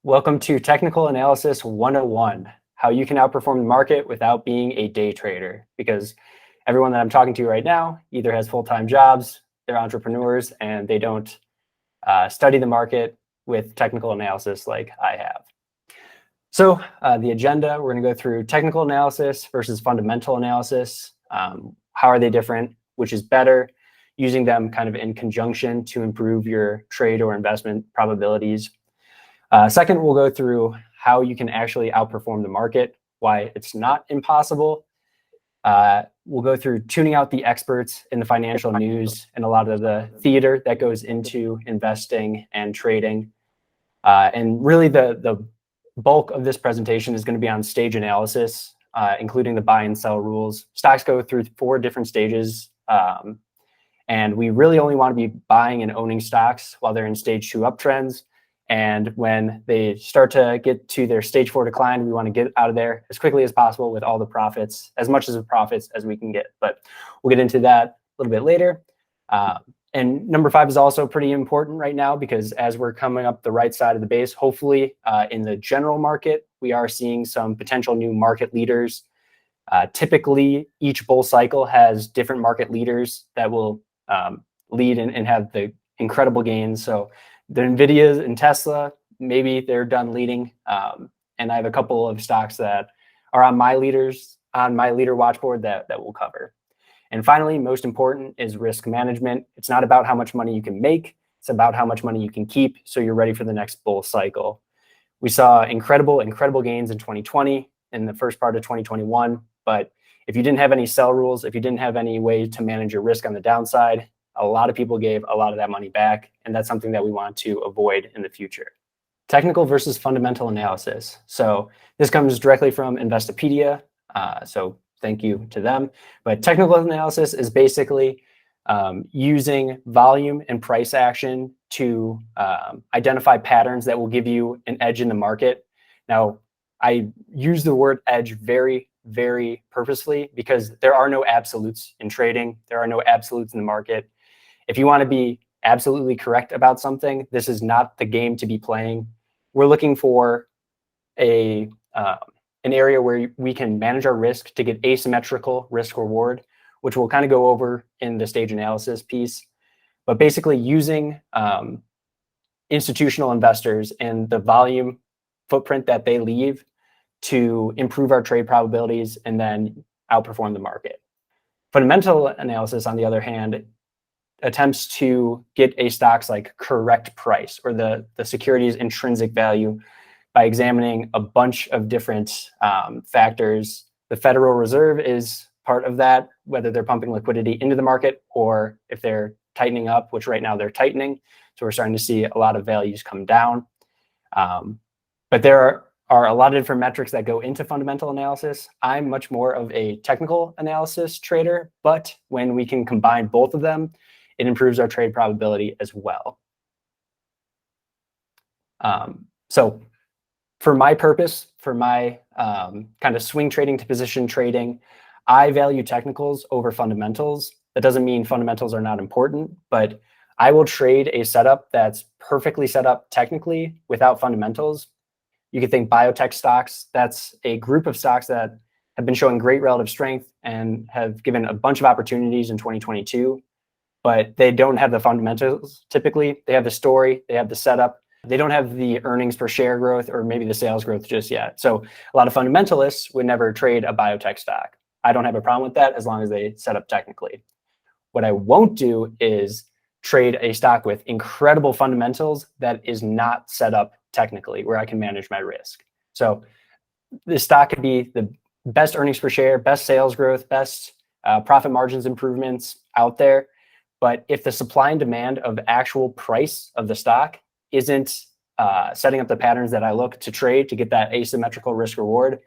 Welcome to Technical Analysis 101, how you can outperform the market without being a day trader. Because everyone that I'm talking to right now either has full-time jobs, they're entrepreneurs, and they don't study the market with technical analysis like I have. So the agenda, we're going to go through technical analysis versus fundamental analysis. How are they different? Which is better? Using them kind of in conjunction to improve your trade or investment probabilities. Second, we'll go through how you can actually outperform the market, why it's not impossible. We'll go through tuning out the experts in the financial news and a lot of the theater that goes into investing and trading. And really the bulk of this presentation is going to be on stage analysis, including the buy and sell rules. Stocks go through 4 different stages. And we really only want to be buying and owning stocks while they're in stage 2 uptrends. And when they start to get to their stage 4 decline, we want to get out of there as quickly as possible with all the profits, as much as the profits as we can get. But we'll get into that a little bit later. And number 5 is also pretty important right now, because as we're coming up the right side of the base, hopefully in the general market, we are seeing some potential new market leaders. Typically, each bull cycle has different market leaders that will lead and have the incredible gains. So the NVIDIA and Tesla, maybe they're done leading. And I have a couple of stocks that are on my leader watch board that we'll cover. And finally, most important is risk management. It's not about how much money you can make. It's about how much money you can keep so you're ready for the next bull cycle. We saw incredible gains in 2020 and the first part of 2021. But if you didn't have any sell rules, if you didn't have any way to manage your risk on the downside, a lot of people gave a lot of that money back, and that's something that we want to avoid in the future. Technical versus fundamental analysis. So this comes directly from Investopedia, so thank you to them. But technical analysis is basically using volume and price action to identify patterns that will give you an edge in the market. Now, I use the word edge very purposely, because there are no absolutes in trading. There are no absolutes in the market. If you want to be absolutely correct about something, this is not the game to be playing. We're looking for an area where we can manage our risk to get asymmetrical risk reward, which we'll kind of go over in the stage analysis piece. But basically using institutional investors and the volume footprint that they leave to improve our trade probabilities and then outperform the market. Fundamental analysis, on the other hand, attempts to get a stock's correct price, or the security's intrinsic value, by examining a bunch of different factors. The Federal Reserve is part of that, whether they're pumping liquidity into the market or if they're tightening up, which right now they're tightening. So we're starting to see a lot of values come down. But there are a lot of different metrics that go into fundamental analysis. I'm much more of a technical analysis trader, but when we can combine both of them, it improves our trade probability as well. So for my purpose, for my kind of swing trading to position trading, I value technicals over fundamentals. That doesn't mean fundamentals are not important, but I will trade a setup that's perfectly set up technically without fundamentals. You could think biotech stocks. That's a group of stocks that have been showing great relative strength and have given a bunch of opportunities in 2022, but they don't have the fundamentals typically. They have the story, they have the setup. They don't have the earnings per share growth or maybe the sales growth just yet. So a lot of fundamentalists would never trade a biotech stock. I don't have a problem with that as long as they set up technically. What I won't do is trade a stock with incredible fundamentals that is not set up technically, where I can manage my risk. So this stock could be the best earnings per share, best sales growth, best profit margins improvements out there. But if the supply and demand of actual price of the stock isn't setting up the patterns that I look to trade to get that asymmetrical risk reward,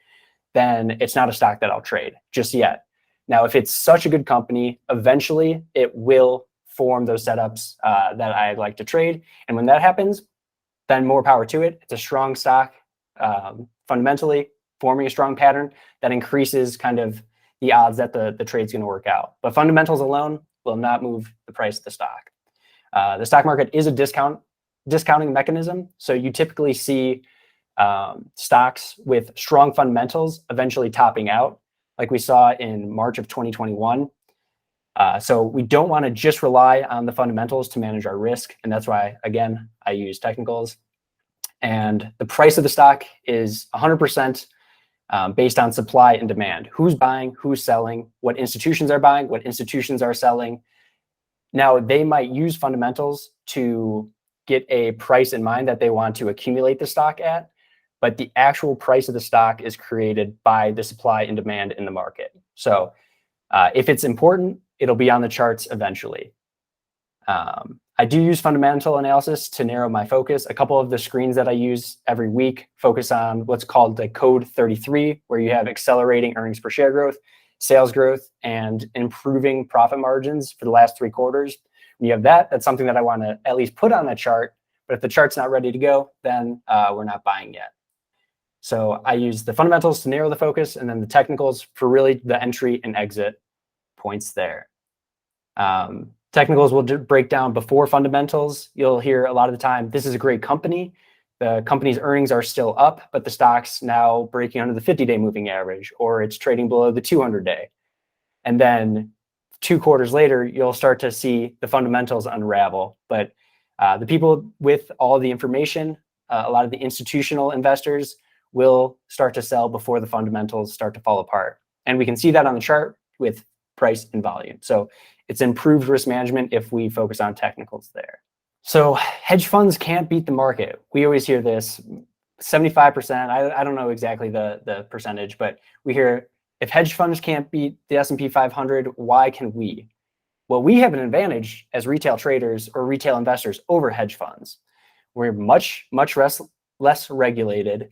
then it's not a stock that I'll trade just yet. Now, if it's such a good company, eventually it will form those setups that I like to trade. And when that happens, then more power to it. It's a strong stock, fundamentally forming a strong pattern that increases kind of the odds that the trade's going to work out. But fundamentals alone will not move the price of the stock. The stock market is a discounting mechanism. So you typically see stocks with strong fundamentals eventually topping out, like we saw in March of 2021. So we don't want to just rely on the fundamentals to manage our risk. And that's why, again, I use technicals. And the price of the stock is 100% based on supply and demand. Who's buying, who's selling, what institutions are buying, what institutions are selling. Now, they might use fundamentals to get a price in mind that they want to accumulate the stock at, but the actual price of the stock is created by the supply and demand in the market. So if it's important, it'll be on the charts eventually. I do use fundamental analysis to narrow my focus. A couple of the screens that I use every week focus on what's called the code 33, where you have accelerating earnings per share growth, sales growth, and improving profit margins for the last 3 quarters. When you have that, that's something that I want to at least put on the chart. But if the chart's not ready to go, then we're not buying yet. So I use the fundamentals to narrow the focus, and then the technicals for really the entry and exit points there. Technicals will break down before fundamentals. You'll hear a lot of the time, this is a great company. The company's earnings are still up, but the stock's now breaking under the 50-day moving average, or it's trading below the 200-day. And then 2 quarters later, you'll start to see the fundamentals unravel. But the people with all the information, a lot of the institutional investors will start to sell before the fundamentals start to fall apart. And we can see that on the chart with price and volume. So it's improved risk management if we focus on technicals there. So hedge funds can't beat the market. We always hear this, 75%. I don't know exactly the percentage, but we hear if hedge funds can't beat the S&P 500, why can we? Well, we have an advantage as retail traders or retail investors over hedge funds. We're much less regulated.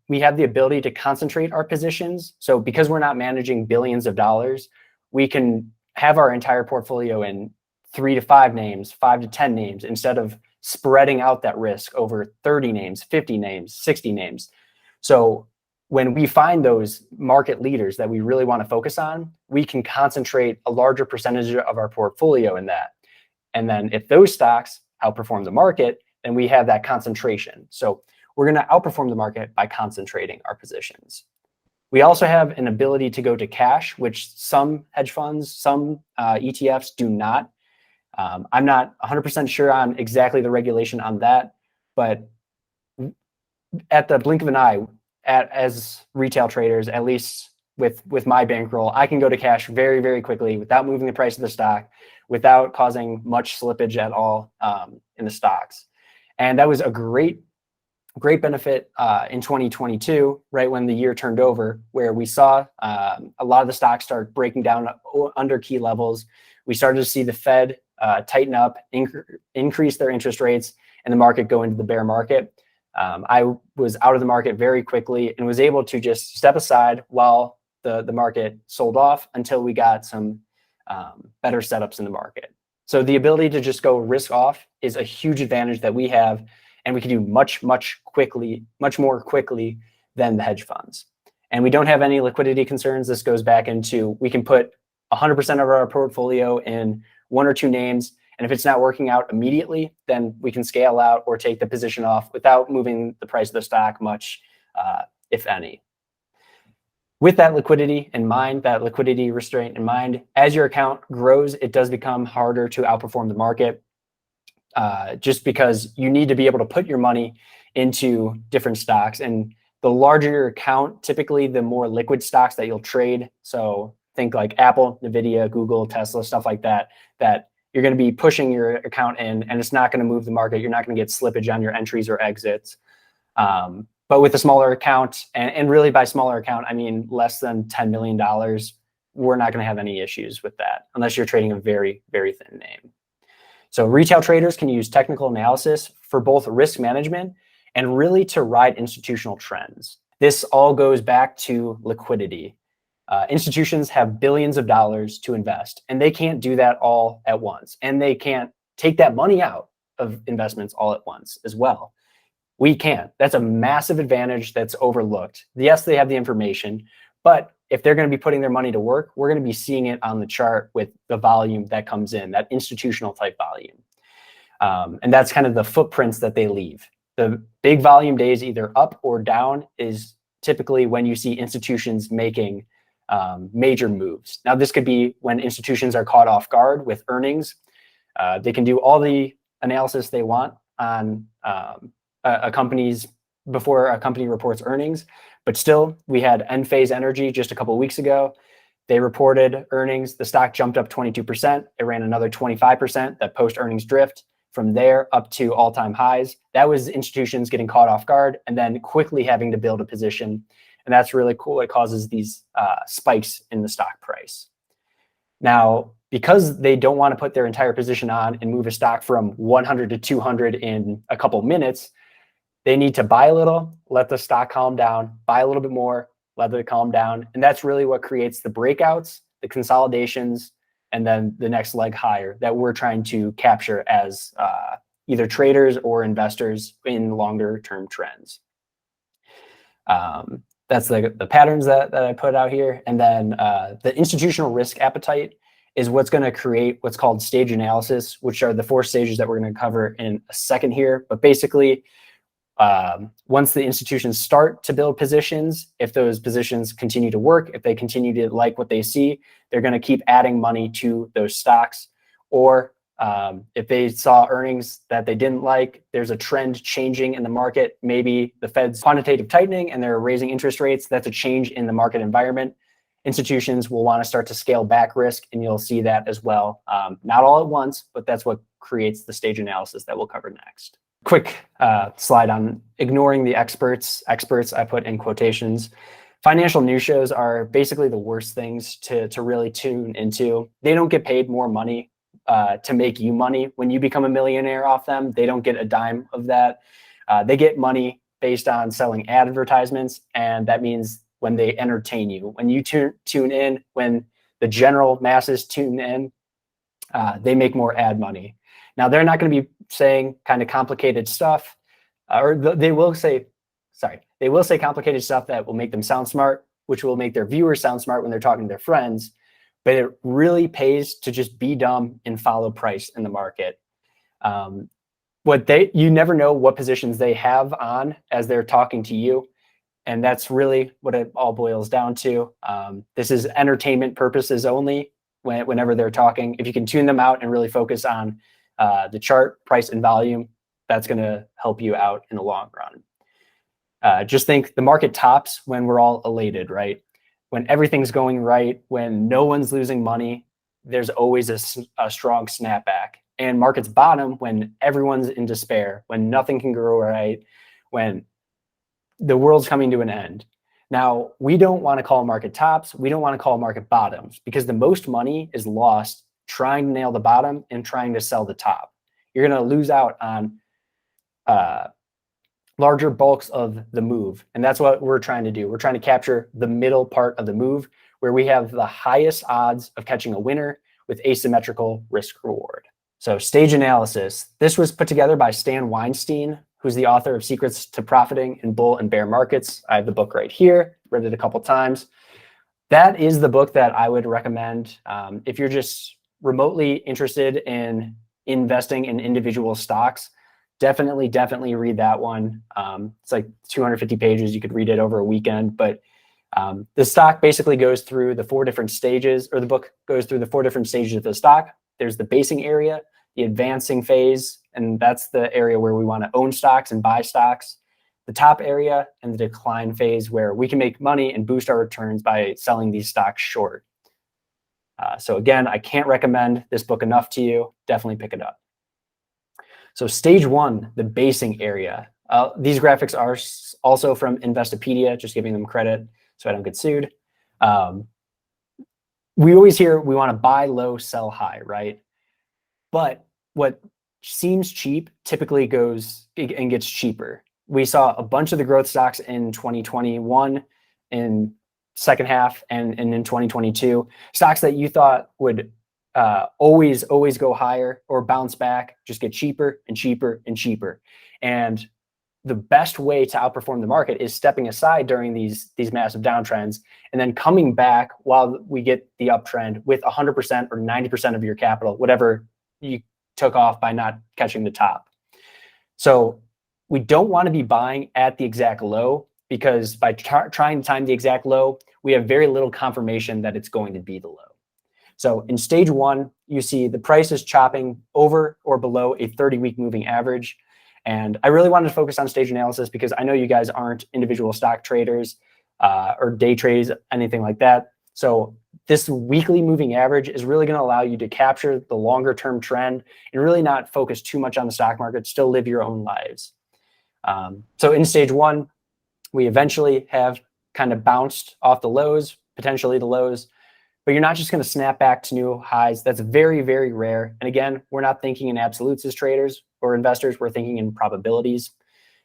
We have the ability to concentrate our positions. So because we're not managing billions of dollars, we can have our entire portfolio in 3 to 5 names, 5 to 10 names, instead of spreading out that risk over 30 names, 50 names, 60 names. So when we find those market leaders that we really want to focus on, we can concentrate a larger percentage of our portfolio in that. And then if those stocks outperform the market, then we have that concentration. So we're going to outperform the market by concentrating our positions. We also have an ability to go to cash, which some hedge funds, some ETFs do not. I'm not 100% sure on exactly the regulation on that, but at the blink of an eye, as retail traders, at least with my bankroll, I can go to cash very, very quickly without moving the price of the stock, without causing much slippage at all in the stocks. And that was a great benefit in 2022, right when the year turned over, where we saw a lot of the stocks start breaking down under key levels. We started to see the Fed tighten up, increase their interest rates, and the market go into the bear market. I was out of the market very quickly and was able to just step aside while the market sold off until we got some better setups in the market. So the ability to just go risk off is a huge advantage that we have, and we can do much more quickly than the hedge funds. And we don't have any liquidity concerns. This goes back into, we can put 100% of our portfolio in 1 or 2 names. And if it's not working out immediately, then we can scale out or take the position off without moving the price of the stock much, if any. With that liquidity in mind, that liquidity restraint in mind, as your account grows, it does become harder to outperform the market, just because you need to be able to put your money into different stocks. And the larger your account, typically the more liquid stocks that you'll trade. So think like Apple, Nvidia, Google, Tesla, stuff like that, that you're going to be pushing your account in, and it's not going to move the market. You're not going to get slippage on your entries or exits. But with a smaller account, and really by smaller account, I mean less than $10 million, we're not going to have any issues with that unless you're trading a very, very thin name. So retail traders can use technical analysis for both risk management and really to ride institutional trends. This all goes back to liquidity. Institutions have billions of dollars to invest, and they can't do that all at once. And they can't take that money out of investments all at once as well. We can. That's a massive advantage that's overlooked. Yes, they have the information, but if they're going to be putting their money to work, we're going to be seeing it on the chart with the volume that comes in, that institutional type volume. And that's kind of the footprints that they leave. The big volume days, either up or down, is typically when you see institutions making major moves. Now, this could be when institutions are caught off guard with earnings. They can do all the analysis they want on a company's before a company reports earnings, but still, we had Enphase Energy just a couple of weeks ago. They reported earnings. The stock jumped up 22%. It ran another 25%. That post-earnings drift from there up to all-time highs. That was institutions getting caught off guard and then quickly having to build a position. And that's really cool. It causes these spikes in the stock price. Now, because they don't want to put their entire position on and move a stock from 100 to 200 in a couple minutes, they need to buy a little, let the stock calm down, buy a little bit more, let it calm down. And that's really what creates the breakouts, the consolidations, and then the next leg higher that we're trying to capture as either traders or investors in longer term trends. That's the patterns that I put out here. And then the institutional risk appetite is what's going to create what's called stage analysis, which are the 4 stages that we're going to cover in a second here. But basically, once the institutions start to build positions, if those positions continue to work, if they continue to like what they see, they're going to keep adding money to those stocks. Or if they saw earnings that they didn't like, there's a trend changing in the market. Maybe the Fed's quantitative tightening and they're raising interest rates. That's a change in the market environment. Institutions will want to start to scale back risk, and you'll see that as well. Not all at once, but that's what creates the stage analysis that we'll cover next. Quick slide on ignoring the experts. Experts, I put in quotations. Financial news shows are basically the worst things to really tune into. They don't get paid more money to make you money. When you become a millionaire off them, they don't get a dime of that. They get money based on selling advertisements, and that means when they entertain you. When you tune in, when the general masses tune in, they make more ad money. Now, they're not going to be saying kind of complicated stuff, or they will say complicated stuff that will make them sound smart, which will make their viewers sound smart when they're talking to their friends. But it really pays to just be dumb and follow price in the market. You never know what positions they have on as they're talking to you. And that's really what it all boils down to. This is entertainment purposes only whenever they're talking. If you can tune them out and really focus on the chart, price, and volume, that's going to help you out in the long run. Just think the market tops when we're all elated, right? When everything's going right, when no one's losing money, there's always a strong snapback. And markets bottom when everyone's in despair, when nothing can grow right, when the world's coming to an end. Now, we don't want to call market tops. We don't want to call market bottoms, because the most money is lost trying to nail the bottom and trying to sell the top. You're going to lose out on larger bulks of the move. And that's what we're trying to do. We're trying to capture the middle part of the move where we have the highest odds of catching a winner with asymmetrical risk reward. So stage analysis. This was put together by Stan Weinstein, who's the author of Secrets to Profiting in Bull and Bear Markets. I have the book right here, read it a couple times. That is the book that I would recommend if you're just remotely interested in investing in individual stocks. Definitely read that one. It's like 250 pages. You could read it over a weekend, but the stock basically goes through the 4 different stages, or the book goes through the 4 different stages of the stock. There's the basing area, the advancing phase, and that's the area where we want to own stocks and buy stocks. The top area and the decline phase, where we can make money and boost our returns by selling these stocks short. So again, I can't recommend this book enough to you. Definitely pick it up. So stage 1, the basing area. These graphics are also from Investopedia, just giving them credit so I don't get sued. We always hear we want to buy low, sell high, right? But what seems cheap typically goes and gets cheaper. We saw a bunch of the growth stocks in 2021, in second half, and in 2022. Stocks that you thought would always go higher or bounce back just get cheaper and cheaper and cheaper. And the best way to outperform the market is stepping aside during these massive downtrends and then coming back while we get the uptrend with 100% or 90% of your capital, whatever you took off by not catching the top. So we don't want to be buying at the exact low, because by trying to time the exact low, we have very little confirmation that it's going to be the low. So in stage one, you see the price is chopping over or below a 30-week moving average. And I really wanted to focus on stage analysis because I know you guys aren't individual stock traders or day trades, anything like that. So this weekly moving average is really going to allow you to capture the longer term trend and really not focus too much on the stock market, still live your own lives. So in stage one, we eventually have kind of bounced off the lows, potentially the lows, but you're not just going to snap back to new highs. That's very, very rare. And again, we're not thinking in absolutes as traders or investors, we're thinking in probabilities.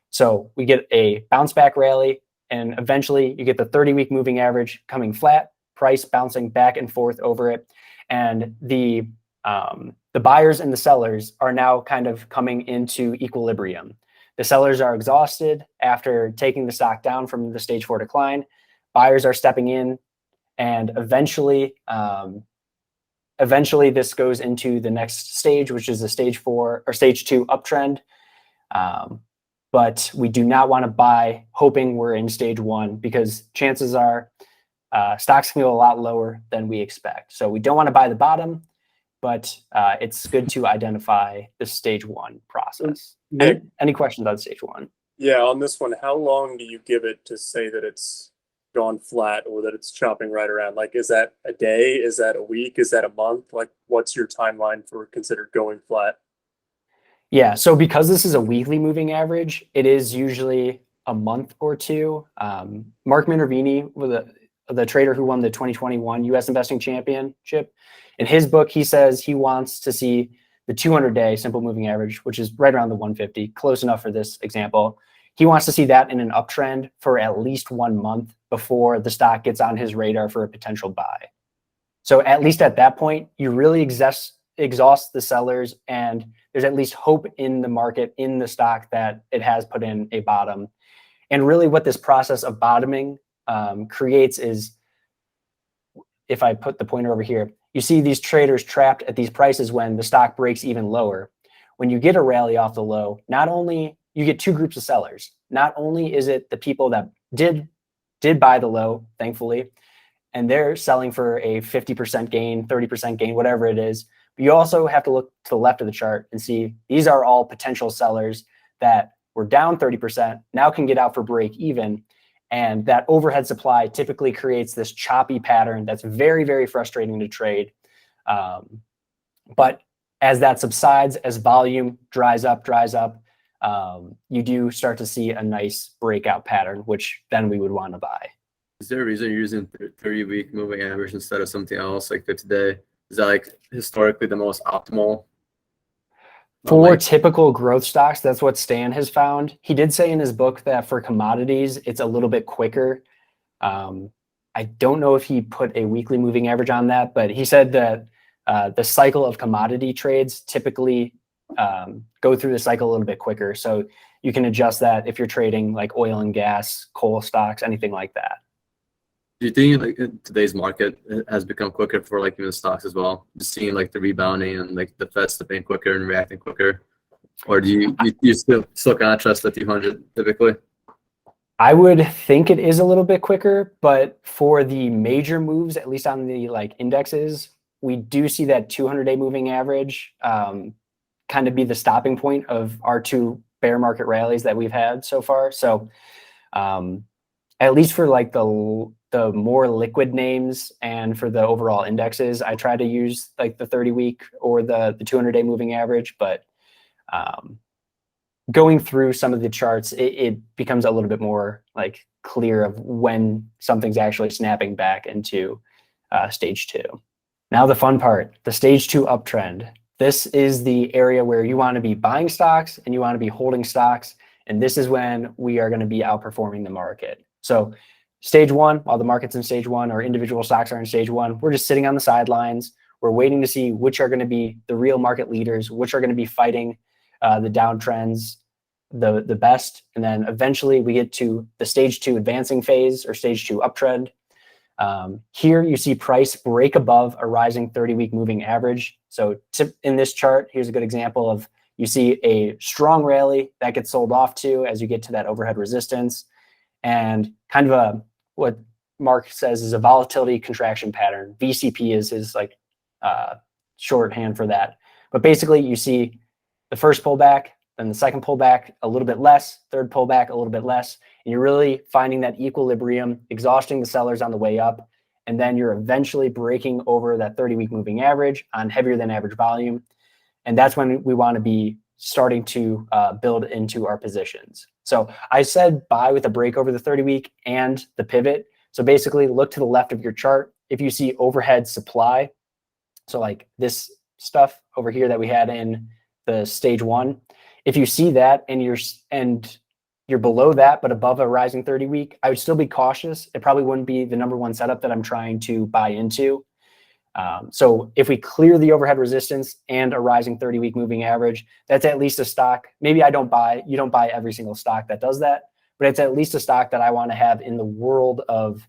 So we get a bounce back rally, and eventually you get the 30-week moving average coming flat, price bouncing back and forth over it. And the buyers and the sellers are now kind of coming into equilibrium. The sellers are exhausted after taking the stock down from the stage 4 decline. Buyers are stepping in, and eventually this goes into the next stage, which is the stage 4 or stage 2 uptrend. But we do not want to buy hoping we're in stage 1, because chances are stocks can go a lot lower than we expect. So we don't want to buy the bottom, but it's good to identify the stage 1 process. Nick, any questions on stage 1? Yeah, on this one, how long do you give it to say that it's gone flat or that it's chopping right around? Like, is that a day? Is that a week? Is that a month? Like, what's your timeline for considered going flat? Yeah, so because this is a weekly moving average, it is usually a month or two. Mark Minervini, the trader who won the 2021 U.S. Investing Championship, in his book, he says he wants to see the 200-day simple moving average, which is right around the 150, close enough for this example. He wants to see that in an uptrend for at least 1 month before the stock gets on his radar for a potential buy. So at least at that point, you really exhaust the sellers, and there's at least hope in the market, in the stock, that it has put in a bottom. And really what this process of bottoming creates is, if I put the pointer over here, you see these traders trapped at these prices when the stock breaks even lower. When you get a rally off the low, not only you get two groups of sellers. Not only is it the people that did buy the low, thankfully, and they're selling for a 50% gain, 30% gain, whatever it is, but you also have to look to the left of the chart and see these are all potential sellers that were down 30%, now can get out for break even. And that overhead supply typically creates this choppy pattern that's very, very frustrating to trade. But as that subsides, as volume dries up, you do start to see a nice breakout pattern, which then we would want to buy. Is there a reason you're using 30-week moving average instead of something else like 50-day? Is that like historically the most optimal? For typical growth stocks, that's what Stan has found. He did say in his book that for commodities, it's a little bit quicker. I don't know if he put a weekly moving average on that, but he said that the cycle of commodity trades typically go through the cycle a little bit quicker. So you can adjust that if you're trading like oil and gas, coal stocks, anything like that. Do you think like in today's market it has become quicker for like even stocks as well? Just seeing like the rebounding and like the Fed stepping quicker and reacting quicker, or do you still kind of trust the 200 typically? I would think it is a little bit quicker, but for the major moves, at least on the like indexes, we do see that 200-day moving average kind of be the stopping point of our two bear market rallies that we've had so far. So at least for like the more liquid names and for the overall indexes, I try to use like the 30-week or the 200-day moving average, but going through some of the charts, it becomes a little bit more like clear of when something's actually snapping back into stage 2. Now the fun part, the stage 2 uptrend. This is the area where you want to be buying stocks and you want to be holding stocks. And this is when we are going to be outperforming the market. So stage 1, while the market's in stage 1 or individual stocks are in stage 1, we're just sitting on the sidelines. We're waiting to see which are going to be the real market leaders, which are going to be fighting the downtrends the best. And then eventually we get to the stage 2 advancing phase or stage 2 uptrend. Here you see price break above a rising 30-week moving average. So in this chart, here's a good example of You see a strong rally that gets sold off to as you get to that overhead resistance, and kind of what Mark says is a volatility contraction pattern. VCP is his like shorthand for that. But basically, you see the first pullback, then the second pullback a little bit less, third pullback a little bit less, and you're really finding that equilibrium, exhausting the sellers on the way up, and then you're eventually breaking over that 30-week moving average on heavier than average volume. And that's when we want to be starting to build into our positions. So I said buy with a break over the 30-week and the pivot. So basically look to the left of your chart. If you see overhead supply, so like this stuff over here that we had in the stage 1, if you see that and you're below that but above a rising 30-week, I would still be cautious. It probably wouldn't be the number one setup that I'm trying to buy into. So if we clear the overhead resistance and a rising 30-week moving average, that's at least a stock. Maybe you don't buy every single stock that does that, but it's at least a stock that I want to have in the world of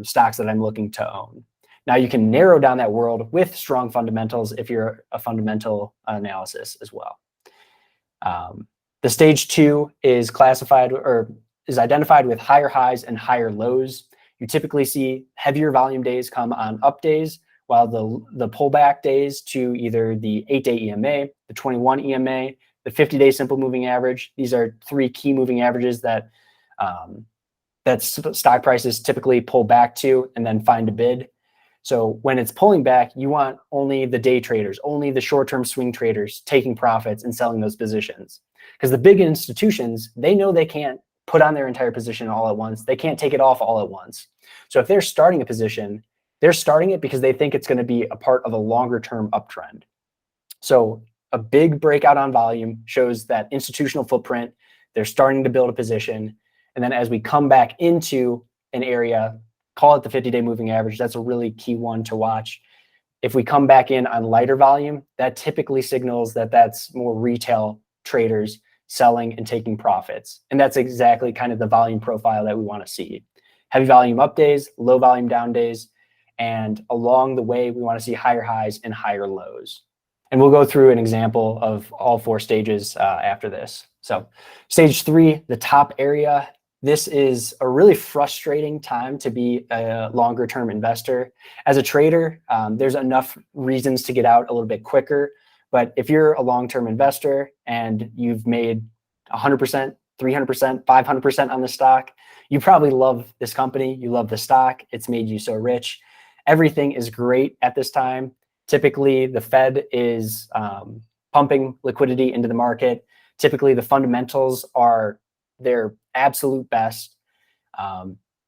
stocks that I'm looking to own. Now you can narrow down that world with strong fundamentals if you're a fundamental analysis as well. The stage 2 is classified or is identified with higher highs and higher lows. You typically see heavier volume days come on up days, while the pullback days to either the 8-day EMA, the 21 EMA, the 50-day simple moving average. These are 3 key moving averages that stock prices typically pull back to and then find a bid. So when it's pulling back, you want only the day traders, only the short-term swing traders taking profits and selling those positions. Because the big institutions, they know they can't put on their entire position all at once. They can't take it off all at once. So if they're starting a position, they're starting it because they think it's going to be a part of a longer-term uptrend. So a big breakout on volume shows that institutional footprint. They're starting to build a position. And then as we come back into an area, call it the 50-day moving average, that's a really key one to watch. If we come back in on lighter volume, that typically signals that that's more retail traders selling and taking profits. And that's exactly kind of the volume profile that we want to see. Heavy volume up days, low volume down days, and along the way, we want to see higher highs and higher lows. And we'll go through an example of all 4 stages after this. So stage 3, the top area, this is a really frustrating time to be a longer term investor. As a trader, there's enough reasons to get out a little bit quicker. But if you're a long-term investor and you've made 100%, 300%, 500% on the stock, you probably love this company. You love the stock. It's made you so rich. Everything is great at this time. Typically, the Fed is pumping liquidity into the market. Typically, the fundamentals are their absolute best.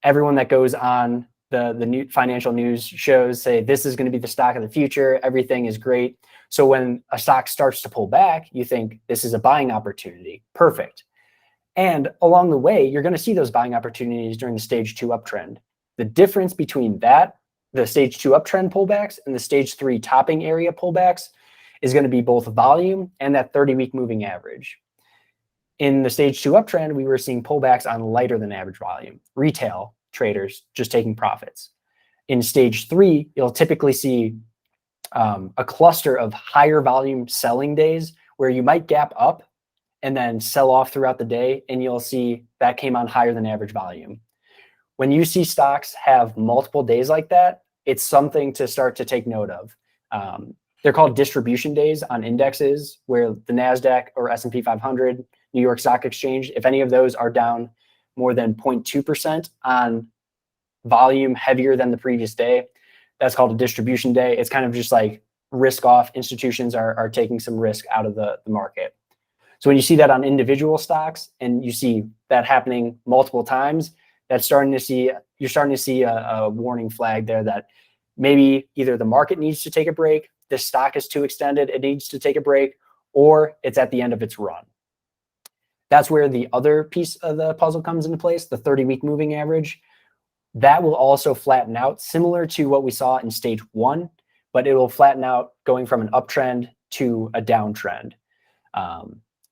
Everyone that goes on the new financial news shows say this is going to be the stock of the future. Everything is great. So when a stock starts to pull back, you think this is a buying opportunity. Perfect. And along the way, you're going to see those buying opportunities during the stage 2 uptrend. The difference between that, the stage 2 uptrend pullbacks, and the stage 3 topping area pullbacks is going to be both volume and that 30-week moving average. In the stage 2 uptrend, we were seeing pullbacks on lighter than average volume, retail traders just taking profits. In stage 3, you'll typically see a cluster of higher volume selling days where you might gap up and then sell off throughout the day, and you'll see that came on higher than average volume. When you see stocks have multiple days like that, it's something to start to take note of. They're called distribution days on indexes, where the NASDAQ or S&P 500, New York Stock Exchange, if any of those are down more than 0.2% on volume heavier than the previous day, that's called a distribution day. It's kind of just like risk off. Institutions are taking some risk out of the market. So when you see that on individual stocks and you see that happening multiple times, you're starting to see a warning flag there that maybe either the market needs to take a break, this stock is too extended, it needs to take a break, or it's at the end of its run. That's where the other piece of the puzzle comes into place, the 30-week moving average. That will also flatten out, similar to what we saw in stage 1, but it will flatten out going from an uptrend to a downtrend.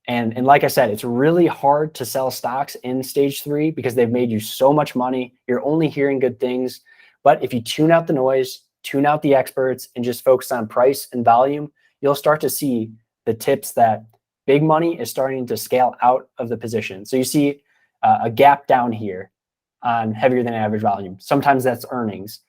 And like I said, it's really hard to sell stocks in stage 3 because they've made you so much money. You're only hearing good things. But if you tune out the noise, tune out the experts, and just focus on price and volume, you'll start to see the tips that big money is starting to scale out of the position. So you see a gap down here on heavier than average volume. Sometimes that's earnings.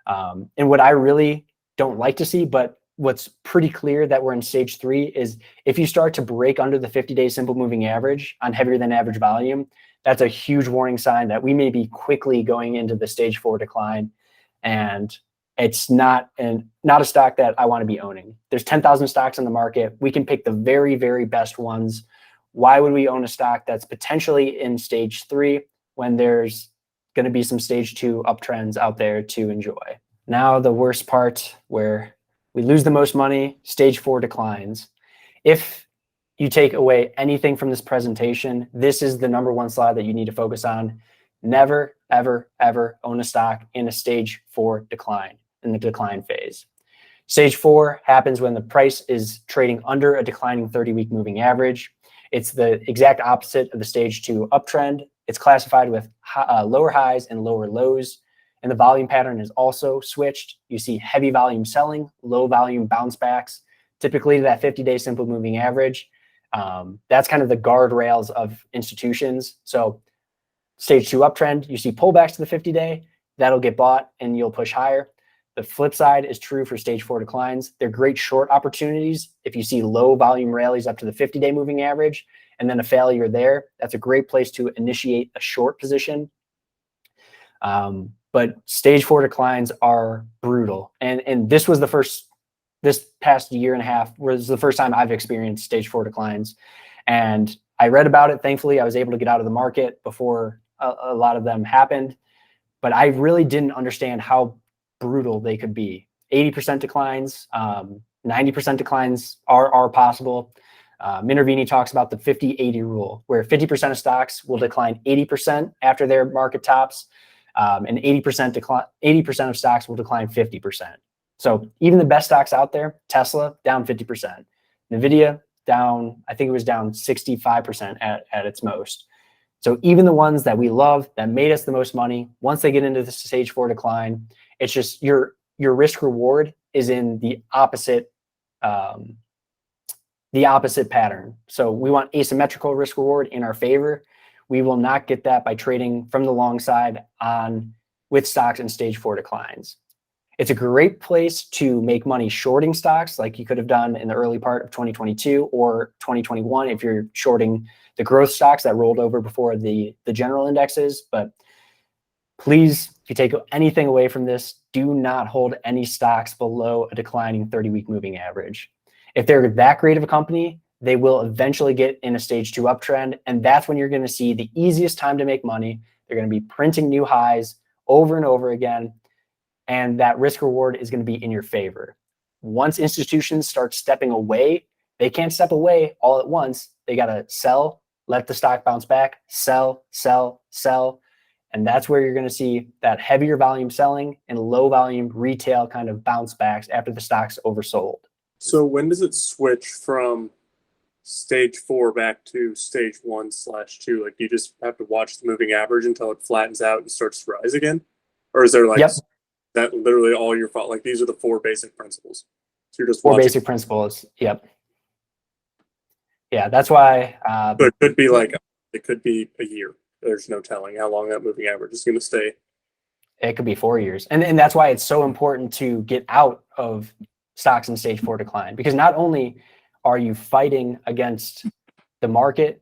And what I really don't like to see, but what's pretty clear that we're in stage 3 is if you start to break under the 50-day simple moving average on heavier than average volume, that's a huge warning sign that we may be quickly going into the stage 4 decline. And it's not a stock that I want to be owning. There's 10,000 stocks in the market. We can pick the very, very best ones. Why would we own a stock that's potentially in stage 3 when there's going to be some stage 2 uptrends out there to enjoy? Now the worst part, where we lose the most money, stage 4 declines. If you take away anything from this presentation, this is the number 1 slide that you need to focus on. Never, ever, ever own a stock in a stage 4 decline, in the decline phase. Stage 4 happens when the price is trading under a declining 30-week moving average. It's the exact opposite of the stage 2 uptrend. It's classified with lower highs and lower lows. And the volume pattern is also switched. You see heavy volume selling, low volume bounce backs, typically to that 50-day simple moving average. That's kind of the guardrails of institutions. So stage 2 uptrend, you see pullbacks to the 50-day, that'll get bought and you'll push higher. The flip side is true for stage 4 declines. They're great short opportunities. If you see low volume rallies up to the 50-day moving average and then a failure there, that's a great place to initiate a short position. But stage 4 declines are brutal. And this was this past year and a half was the first time I've experienced stage 4 declines. And I read about it. Thankfully, I was able to get out of the market before a lot of them happened. But I really didn't understand how brutal they could be. 80% declines, 90% declines are possible. Minervini talks about the 50-80 rule, where 50% of stocks will decline 80% after their market tops. And 80% of stocks will decline 50%. So even the best stocks out there, Tesla down 50%, Nvidia down, I think it was down 65% at its most. So even the ones that we love, that made us the most money, once they get into the stage 4 decline, it's just your risk reward is in the opposite pattern. So we want asymmetrical risk reward in our favor. We will not get that by trading from the long side with stocks in stage 4 declines. It's a great place to make money shorting stocks like you could have done in the early part of 2022 or 2021 if you're shorting the growth stocks that rolled over before the general indexes. But please, if you take anything away from this, do not hold any stocks below a declining 30-week moving average. If they're that great of a company, they will eventually get in a stage 2 uptrend. And that's when you're going to see the easiest time to make money. They're going to be printing new highs over and over again. And that risk reward is going to be in your favor. Once institutions start stepping away, they can't step away all at once. They got to sell, let the stock bounce back, sell, sell, sell. And that's where you're going to see that heavier volume selling and low volume retail kind of bounce backs after the stock's oversold. So when does it switch from stage 4 back to stage 1/2? Like, do you just have to watch the moving average until it flattens out and starts to rise again? Or is there like that literally all your fault? Like, these are the 4 basic principles. So you're just 4 basic principles. Yep. Yeah, that's why. But it could be a year. There's no telling how long that moving average is going to stay. It could be 4 years. And that's why it's so important to get out of stocks in stage 4 decline, because not only are you fighting against the market,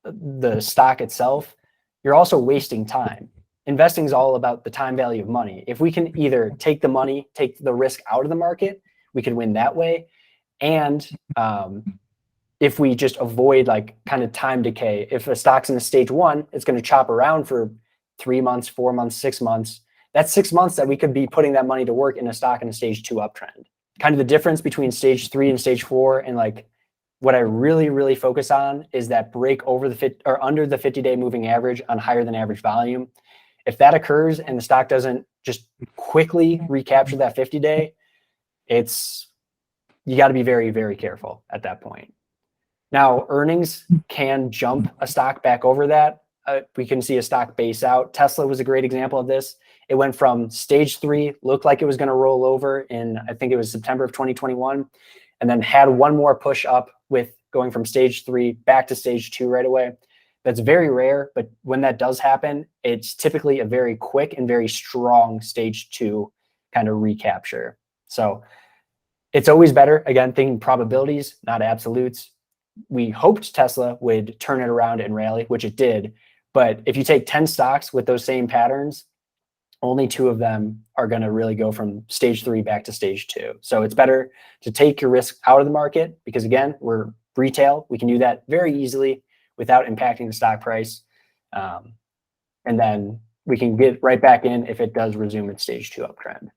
the stock itself, you're also wasting time. Investing is all about the time value of money. If we can either take the money, take the risk out of the market, we can win that way. And if we just avoid like kind of time decay, if a stock's in a stage 1, it's going to chop around for 3 months, 4 months, 6 months. That's 6 months that we could be putting that money to work in a stock in a stage 2 uptrend. Kind of the difference between stage 3 and stage 4, and like what I really, really focus on is that break over under the 50-day moving average on higher than average volume. If that occurs and the stock doesn't just quickly recapture that 50-day, you got to be very, very careful at that point. Now, earnings can jump a stock back over that. We can see a stock base out. Tesla was a great example of this. It went from stage 3, looked like it was going to roll over in, I think it was September of 2021, and then had one more push up with going from stage 3 back to stage 2 right away. That's very rare, but when that does happen, it's typically a very quick and very strong stage 2 kind of recapture. So it's always better, again, thinking probabilities, not absolutes. We hoped Tesla would turn it around and rally, which it did. But if you take 10 stocks with those same patterns, only 2 of them are going to really go from stage 3 back to stage 2. So it's better to take your risk out of the market because, again, we're retail. We can do that very easily without impacting the stock price. And then we can get right back in if it does resume its stage 2 uptrend.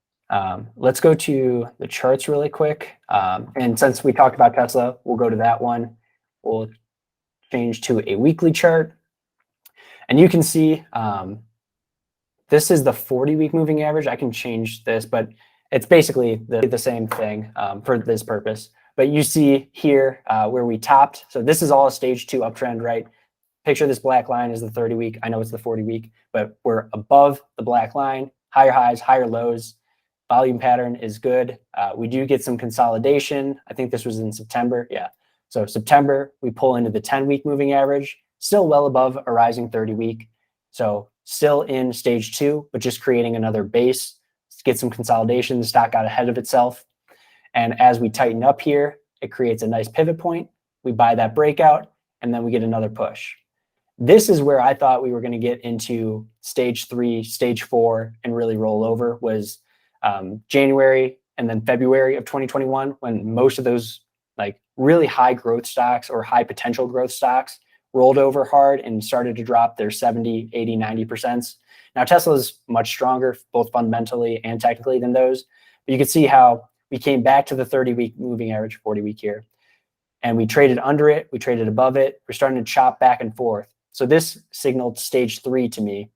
Let's go to the charts really quick. And since we talked about Tesla, we'll go to that one. We'll change to a weekly chart. And you can see this is the 40-week moving average. I can change this, but it's basically the same thing for this purpose. But you see here where we topped. So this is all a stage 2 uptrend, right? Picture this black line is the 30-week. I know it's the 40-week, but we're above the black line, higher highs, higher lows. Volume pattern is good. We do get some consolidation. I think this was in September. Yeah. So September, we pull into the 10-week moving average, still well above a rising 30-week. So still in stage 2, but just creating another base to get some consolidation. The stock got ahead of itself. And as we tighten up here, it creates a nice pivot point. We buy that breakout, and then we get another push. This is where I thought we were going to get into stage 3, stage 4, and really roll over was January and then February of 2021, when most of those like really high growth stocks or high potential growth stocks rolled over hard and started to drop their 70, 80, 90%. Now, Tesla is much stronger, both fundamentally and technically than those. But you can see how we came back to the 30-week moving average, 40-week here, and we traded under it. We traded above it. We're starting to chop back and forth. So this signaled stage 3 to me.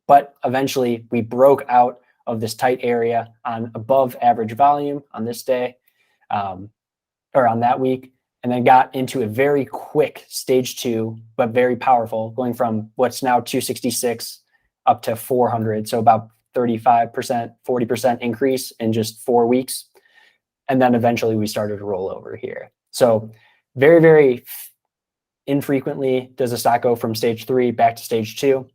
But eventually, we broke out of this tight area on above average volume on this day or on that week, and then got into a very quick stage 2, but very powerful, going from what's now 266 up to 400. So about 35%, 40% increase in just 4 weeks. And then eventually we started to roll over here. So very, very infrequently does a stock go from stage 3 back to stage 2.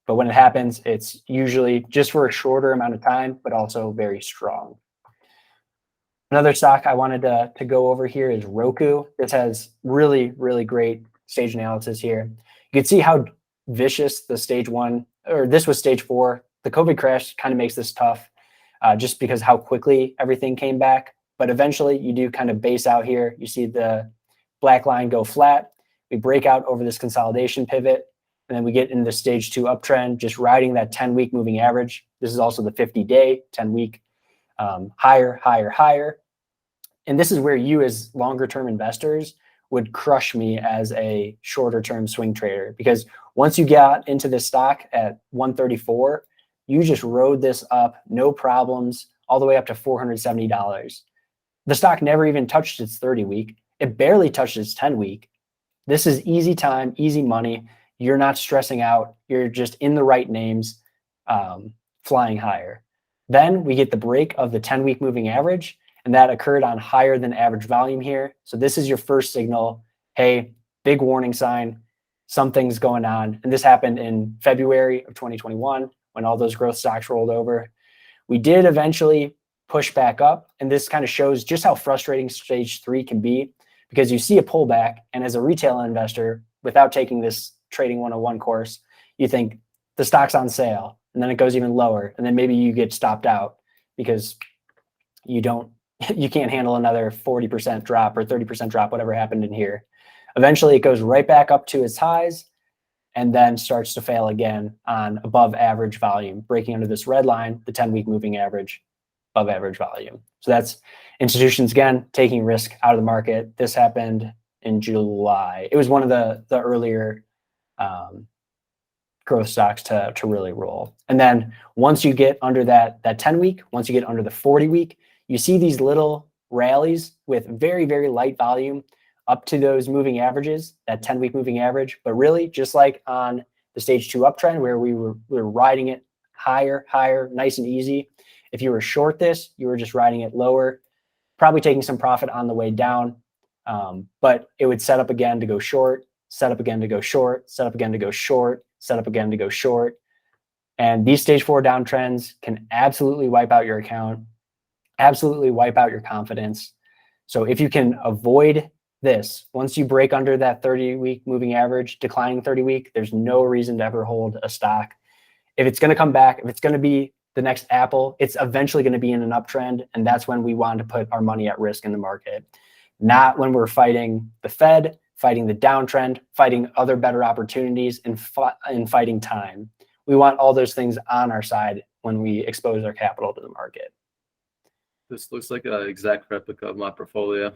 But when it happens, it's usually just for a shorter amount of time, but also very strong. Another stock I wanted to go over here is ROKU. This has really, really great stage analysis here. You can see how vicious the stage 1, or this was stage 4. The COVID crash kind of makes this tough just because how quickly everything came back. But eventually you do kind of base out here. You see the black line go flat. We break out over this consolidation pivot. And then we get into the stage 2 uptrend, just riding that 10-week moving average. This is also the 50-day, 10-week higher, higher, higher. And this is where you as longer-term investors would crush me as a shorter-term swing trader. Because once you got into this stock at 134, you just rode this up, no problems, all the way up to $470. The stock never even touched its 30-week. It barely touched its 10-week. This is easy time, easy money. You're not stressing out. You're just in the right names, flying higher. Then we get the break of the 10-week moving average, and that occurred on higher than average volume here. So this is your first signal. Hey, big warning sign, something's going on. And this happened in February of 2021 when all those growth stocks rolled over. We did eventually push back up, and this kind of shows just how frustrating stage 3 can be because you see a pullback, and as a retail investor, without taking this Trading 101 course, you think the stock's on sale, and then it goes even lower, and then maybe you get stopped out because you can't handle another 40% drop or 30% drop, whatever happened in here. Eventually, it goes right back up to its highs and then starts to fail again on above average volume, breaking under this red line, the 10-week moving average, above average volume. So that's institutions, again, taking risk out of the market. This happened in July. It was one of the earlier growth stocks to really roll. And then once you get under that 10-week, once you get under the 40-week, you see these little rallies with very, very light volume up to those moving averages, that 10-week moving average. But really, just like on the stage 2 uptrend where we were riding it higher, higher, nice and easy. If you were short this, you were just riding it lower, probably taking some profit on the way down. But it would set up again to go short, set up again to go short, set up again to go short, set up again to go short. And these stage 4 downtrends can absolutely wipe out your account, absolutely wipe out your confidence. So if you can avoid this, once you break under that 30-week moving average, declining 30-week, there's no reason to ever hold a stock. If it's going to come back, if it's going to be the next Apple, it's eventually going to be in an uptrend. And that's when we want to put our money at risk in the market, not when we're fighting the Fed, fighting the downtrend, fighting other better opportunities, and fighting time. We want all those things on our side when we expose our capital to the market. This looks like an exact replica of my portfolio.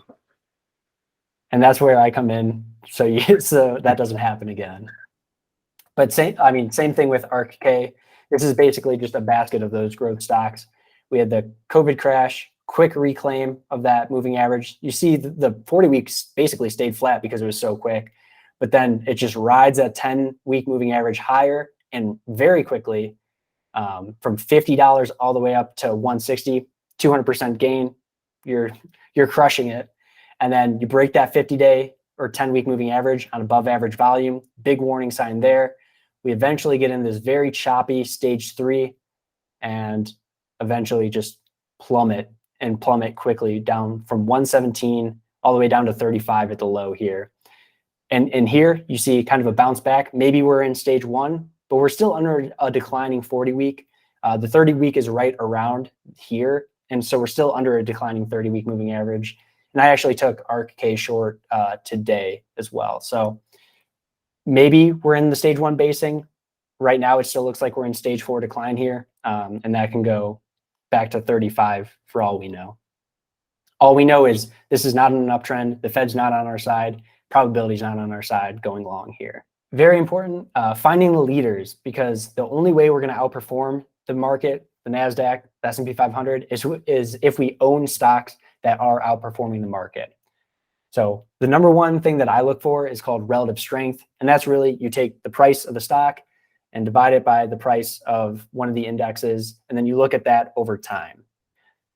And that's where I come in, so that doesn't happen again. But same thing with ARKK. This is basically just a basket of those growth stocks. We had the COVID crash, quick reclaim of that moving average. You see the 40 weeks basically stayed flat because it was so quick, but then it just rides that 10-week moving average higher, and very quickly from $50 all the way up to $160, 200% gain. You're crushing it. And then you break that 50-day or 10-week moving average on above average volume, big warning sign there. We eventually get in this very choppy stage 3 and eventually just plummet quickly down from 117 all the way down to 35 at the low here. And here you see kind of a bounce back. Maybe we're in stage 1, but we're still under a declining 40-week. The 30-week is right around here. And so we're still under a declining 30-week moving average. And I actually took ARKK short today as well. So maybe we're in the stage 1 basing. Right now, it still looks like we're in stage 4 decline here. And that can go back to 35 for all we know. All we know is this is not an uptrend. The Fed's not on our side. Probability is not on our side going long here. Very important, finding the leaders, because the only way we're going to outperform the market, the NASDAQ, the S&P 500, is if we own stocks that are outperforming the market. So the number one thing that I look for is called relative strength. And that's really, you take the price of the stock and divide it by the price of one of the indexes. And then you look at that over time.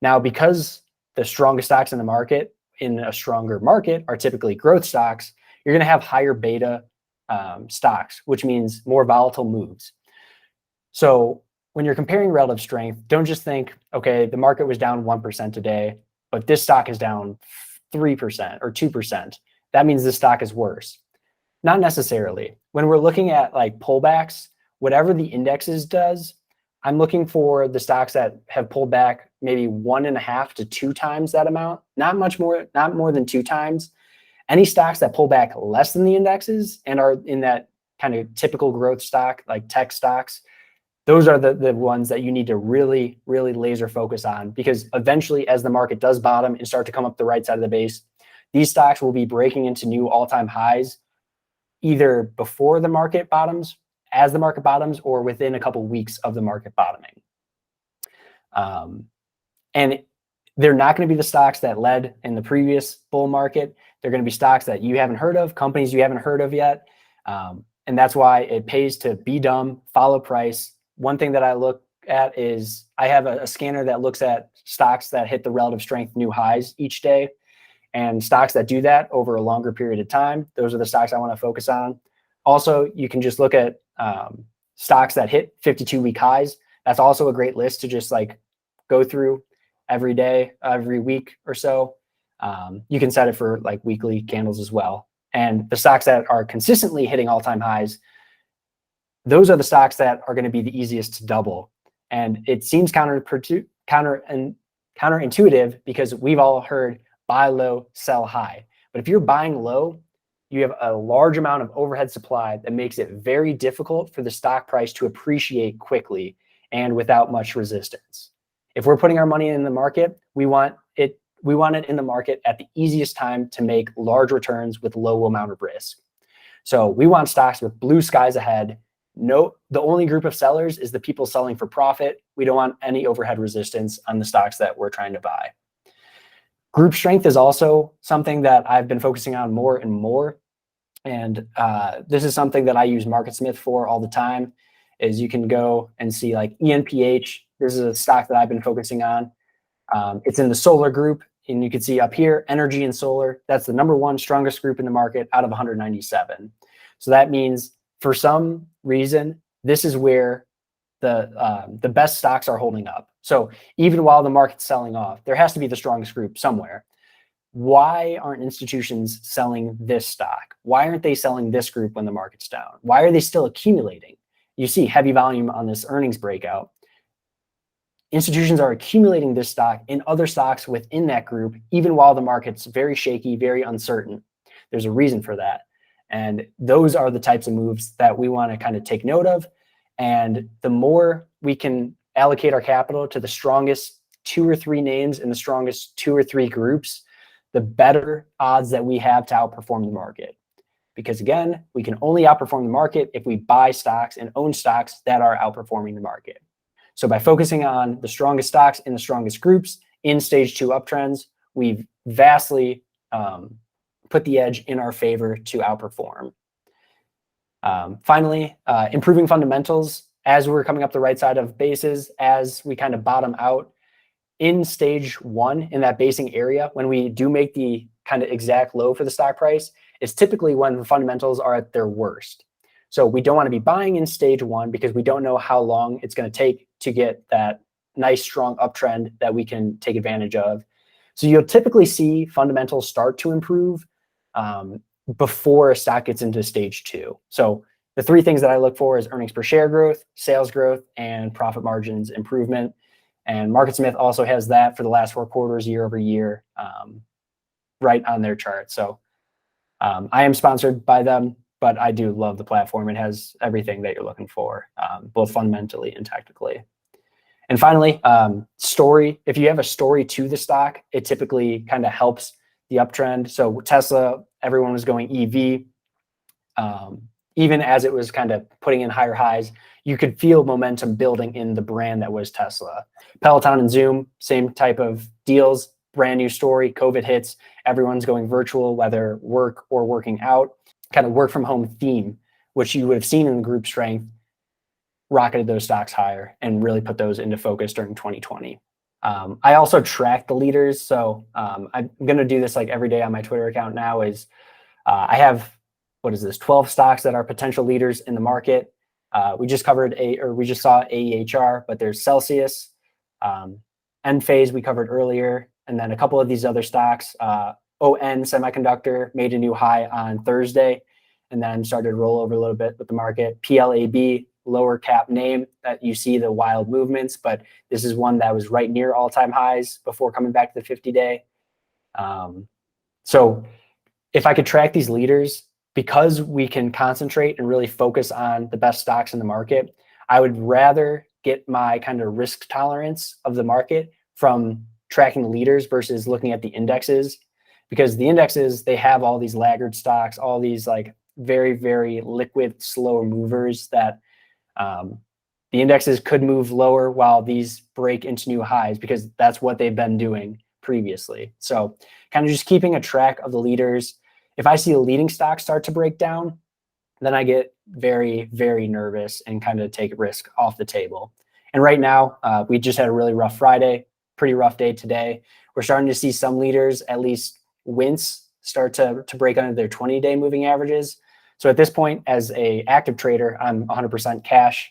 Now, because the strongest stocks in the market, in a stronger market, are typically growth stocks, you're going to have higher beta stocks, which means more volatile moves. So when you're comparing relative strength, don't just think, okay, the market was down 1% today, but this stock is down 3% or 2%. That means this stock is worse. Not necessarily. When we're looking at like pullbacks, whatever the indexes does, I'm looking for the stocks that have pulled back maybe 1.5 to 2 times that amount, not much more, not more than 2 times. Any stocks that pull back less than the indexes and are in that kind of typical growth stock, like tech stocks, those are the ones that you need to really, really laser focus on, because eventually as the market does bottom and start to come up the right side of the base, these stocks will be breaking into new all-time highs either before the market bottoms, as the market bottoms, or within a couple weeks of the market bottoming. And they're not going to be the stocks that led in the previous bull market. They're going to be stocks that you haven't heard of, companies you haven't heard of yet. And that's why it pays to be dumb, follow price. One thing that I look at is I have a scanner that looks at stocks that hit the relative strength new highs each day, and stocks that do that over a longer period of time. Those are the stocks I want to focus on. Also, you can just look at stocks that hit 52-week highs. That's also a great list to just like go through every day, every week or so. You can set it for like weekly candles as well. And the stocks that are consistently hitting all-time highs, those are the stocks that are going to be the easiest to double. And it seems counterintuitive because we've all heard buy low, sell high. But if you're buying low, you have a large amount of overhead supply that makes it very difficult for the stock price to appreciate quickly and without much resistance. If we're putting our money in the market, we want it in the market at the easiest time to make large returns with low amount of risk. So we want stocks with blue skies ahead. No, the only group of sellers is the people selling for profit. We don't want any overhead resistance on the stocks that we're trying to buy. Group strength is also something that I've been focusing on more and more. And this is something that I use MarketSmith for all the time, is you can go and see like ENPH. This is a stock that I've been focusing on. It's in the solar group. And you can see up here, energy and solar, that's the number one strongest group in the market out of 197. So that means for some reason, this is where the best stocks are holding up. So even while the market's selling off, there has to be the strongest group somewhere. Why aren't institutions selling this stock? Why aren't they selling this group when the market's down? Why are they still accumulating? You see heavy volume on this earnings breakout. Institutions are accumulating this stock in other stocks within that group, even while the market's very shaky, very uncertain. There's a reason for that. And those are the types of moves that we want to kind of take note of. And the more we can allocate our capital to the strongest 2 or 3 names in the strongest 2 or 3 groups, the better odds that we have to outperform the market. Because again, we can only outperform the market if we buy stocks and own stocks that are outperforming the market. So by focusing on the strongest stocks in the strongest groups in stage 2 uptrends, we've vastly put the edge in our favor to outperform. Finally, improving fundamentals as we're coming up the right side of bases, as we kind of bottom out in stage 1 in that basing area, when we do make the kind of exact low for the stock price, is typically when the fundamentals are at their worst. So we don't want to be buying in stage 1 because we don't know how long it's going to take to get that nice strong uptrend that we can take advantage of. So you'll typically see fundamentals start to improve before a stock gets into stage 2. So the 3 things that I look for is earnings per share growth, sales growth, and profit margins improvement. And MarketSmith also has that for the last 4 quarters, year over year, right on their chart. So I am sponsored by them, but I do love the platform. It has everything that you're looking for, both fundamentally and technically. And finally, story. If you have a story to the stock, it typically kind of helps the uptrend. So Tesla, everyone was going EV. Even as it was kind of putting in higher highs, you could feel momentum building in the brand that was Tesla. Peloton and Zoom, same type of deals, brand new story. COVID hits, everyone's going virtual, whether work or working out. Kind of work from home theme, which you would have seen in the group strength, rocketed those stocks higher and really put those into focus during 2020. I also track the leaders. So I'm going to do this like every day on my Twitter account now is I have, 12 stocks that are potential leaders in the market. We just saw AEHR, but there's Celsius, Enphase we covered earlier, and then a couple of these other stocks. ON Semiconductor made a new high on Thursday and then started to roll over a little bit with the market. PLAB, lower cap name that you see the wild movements, but this is one that was right near all-time highs before coming back to the 50-day. So if I could track these leaders, because we can concentrate and really focus on the best stocks in the market, I would rather get my kind of risk tolerance of the market from tracking the leaders versus looking at the indexes. Because the indexes, they have all these laggard stocks, all these like very, very liquid, slow movers that the indexes could move lower while these break into new highs because that's what they've been doing previously. So kind of just keeping a track of the leaders. If I see a leading stock start to break down, then I get very, very nervous and kind of take risk off the table. And right now, we just had a really rough Friday, pretty rough day today. We're starting to see some leaders at least wince start to break under their 20-day moving averages. So at this point, as a active trader, I'm 100% cash,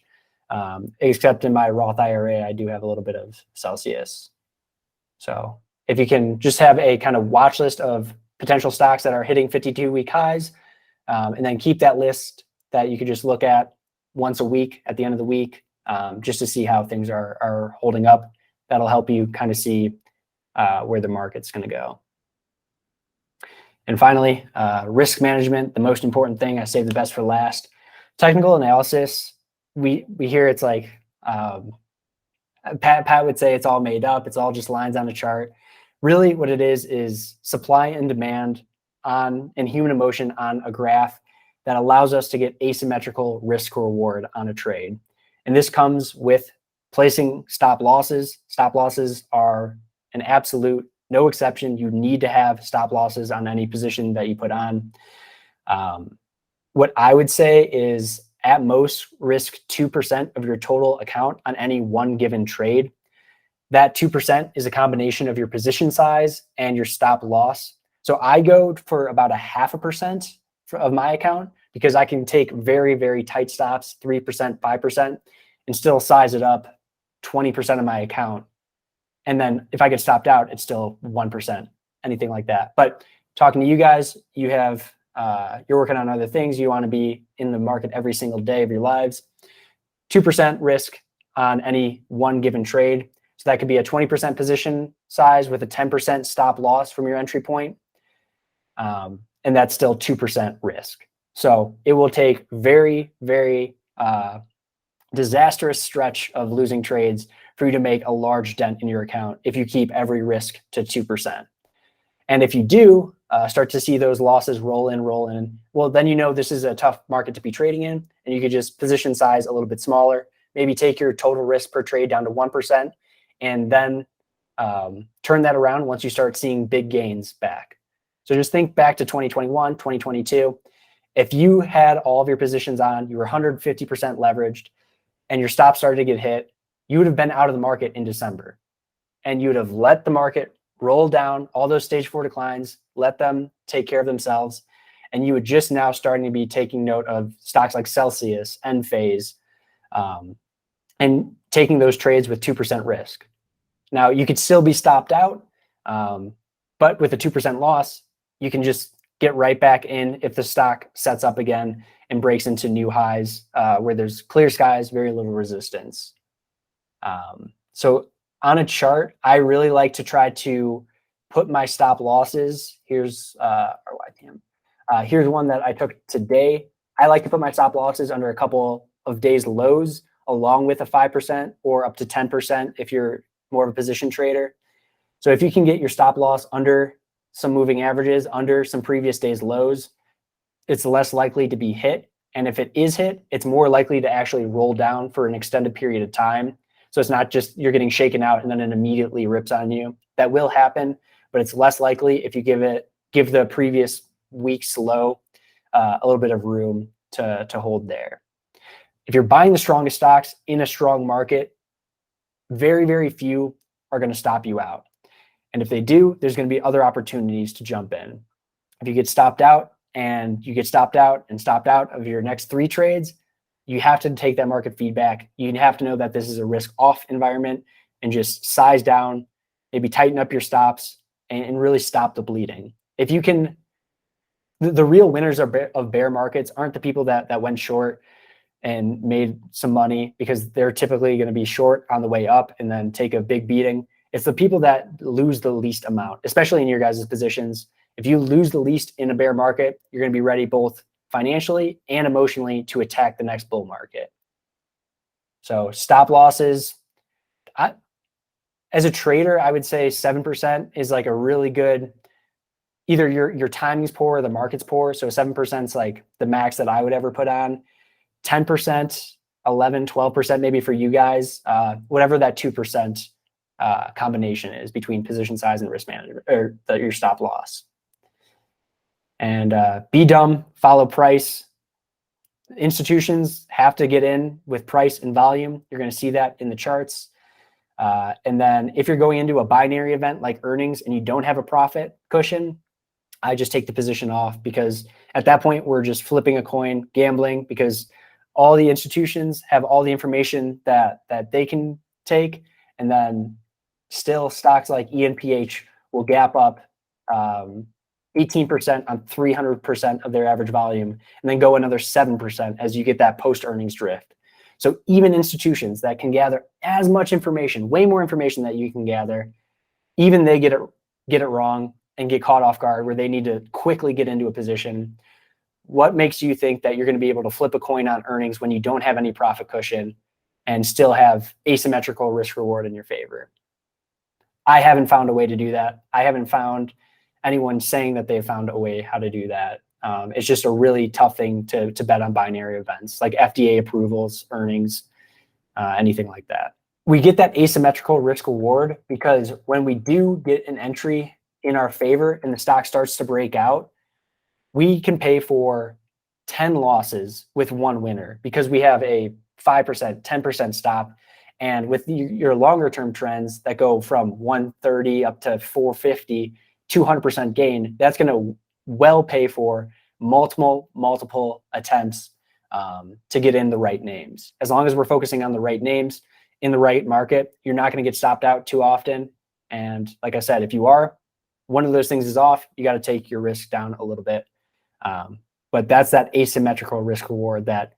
except in my Roth IRA, I do have a little bit of Celsius. So if you can just have a kind of watch list of potential stocks that are hitting 52-week highs, and then keep that list that you could just look at once a week at the end of the week, just to see how things are holding up. That'll help you kind of see where the market's going to go. And finally, risk management, the most important thing. I saved the best for last. Technical analysis, we hear it's like, Pat would say it's all made up. It's all just lines on a chart. Really what it is supply and demand and human emotion on a graph that allows us to get asymmetrical risk reward on a trade. And this comes with placing stop losses. Stop losses are an absolute, no exception. You need to have stop losses on any position that you put on. What I would say is at most risk 2% of your total account on any one given trade. That 2% is a combination of your position size and your stop loss. So I go for about 0.5% of my account because I can take very, very tight stops, 3%, 5%, and still size it up 20% of my account. And then if I get stopped out, it's still 1%, anything like that. But talking to you guys, you have, you're working on other things. You want to be in the market every single day of your lives. 2% risk on any one given trade. So that could be a 20% position size with a 10% stop loss from your entry point. And that's still 2% risk. So it will take very, very disastrous stretch of losing trades for you to make a large dent in your account if you keep every risk to 2%. And if you do start to see those losses roll in, well, then you know this is a tough market to be trading in, and you could just position size a little bit smaller, maybe take your total risk per trade down to 1%, and then turn that around once you start seeing big gains back. So just think back to 2021, 2022. If you had all of your positions on, you were 150% leveraged, and your stop started to get hit, you would have been out of the market in December. And you would have let the market roll down all those stage 4 declines, let them take care of themselves. And you would just now starting to be taking note of stocks like Celsius, Enphase, and taking those trades with 2% risk. Now, you could still be stopped out, but with a 2% loss, you can just get right back in if the stock sets up again and breaks into new highs where there's clear skies, very little resistance. So on a chart, I really like to try to put my stop losses. Here's here's one that I took today. I like to put my stop losses under a couple of days lows, along with a 5% or up to 10% if you're more of a position trader. So if you can get your stop loss under some moving averages, under some previous days lows, it's less likely to be hit. And if it is hit, it's more likely to actually roll down for an extended period of time. So it's not just you're getting shaken out and then it immediately rips on you. That will happen, but it's less likely if you give the previous week's low a little bit of room to hold there. If you're buying the strongest stocks in a strong market, very, very few are going to stop you out. And if they do, there's going to be other opportunities to jump in. If you get stopped out and you get stopped out and stopped out of your next 3 trades, you have to take that market feedback. You have to know that this is a risk off environment and just size down, maybe tighten up your stops and really stop the bleeding. If you can, the real winners of bear markets aren't the people that went short and made some money because they're typically going to be short on the way up and then take a big beating. It's the people that lose the least amount, especially in your guys' positions. If you lose the least in a bear market, you're going to be ready both financially and emotionally to attack the next bull market. So stop losses. As a trader, I would say 7% is like a really good, either your timing's poor or the market's poor. So 7% is like the max that I would ever put on. 10%, 11, 12% maybe for you guys, whatever that 2% combination is between position size and risk management or your stop loss. And be dumb, follow price. Institutions have to get in with price and volume. You're going to see that in the charts. And then if you're going into a binary event like earnings and you don't have a profit cushion, I just take the position off because at that point we're just flipping a coin, gambling, because all the institutions have all the information that they can take. And then still stocks like ENPH will gap up 18% on 300% of their average volume, and then go another 7% as you get that post-earnings drift. So even institutions that can gather as much information, way more information that you can gather, even they get it wrong and get caught off guard where they need to quickly get into a position. What makes you think that you're going to be able to flip a coin on earnings when you don't have any profit cushion and still have asymmetrical risk reward in your favor? I haven't found a way to do that. I haven't found anyone saying that they've found a way how to do that. It's just a really tough thing to bet on binary events like FDA approvals, earnings, anything like that. We get that asymmetrical risk reward because when we do get an entry in our favor and the stock starts to break out, we can pay for 10 losses with one winner because we have a 5%, 10% stop. And with your longer term trends that go from 130 up to 450, 200% gain, that's going to well pay for multiple attempts to get in the right names. As long as we're focusing on the right names in the right market, you're not going to get stopped out too often. And like I said, if you are, one of those things is off, you got to take your risk down a little bit. But that's that asymmetrical risk reward that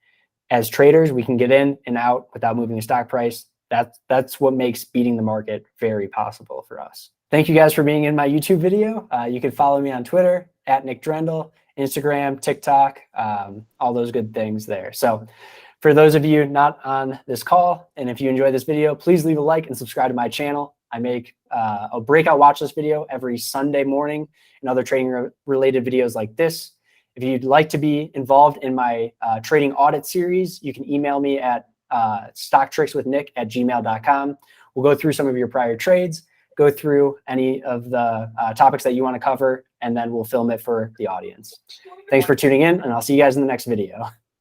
as traders, we can get in and out without moving the stock price. That's what makes beating the market very possible for us. Thank you guys for being in my YouTube video. You can follow me on Twitter at Nick Drendel, Instagram, TikTok, all those good things there. So for those of you not on this call, and if you enjoyed this video, please leave a like and subscribe to my channel. I make a breakout watch list video every Sunday morning and other trading related videos like this. If you'd like to be involved in my trading audit series, you can email me at stocktrickswithnick@gmail.com. We'll go through some of your prior trades, go through any of the topics that you want to cover, and then we'll film it for the audience. Thanks for tuning in, and I'll see you guys in the next video.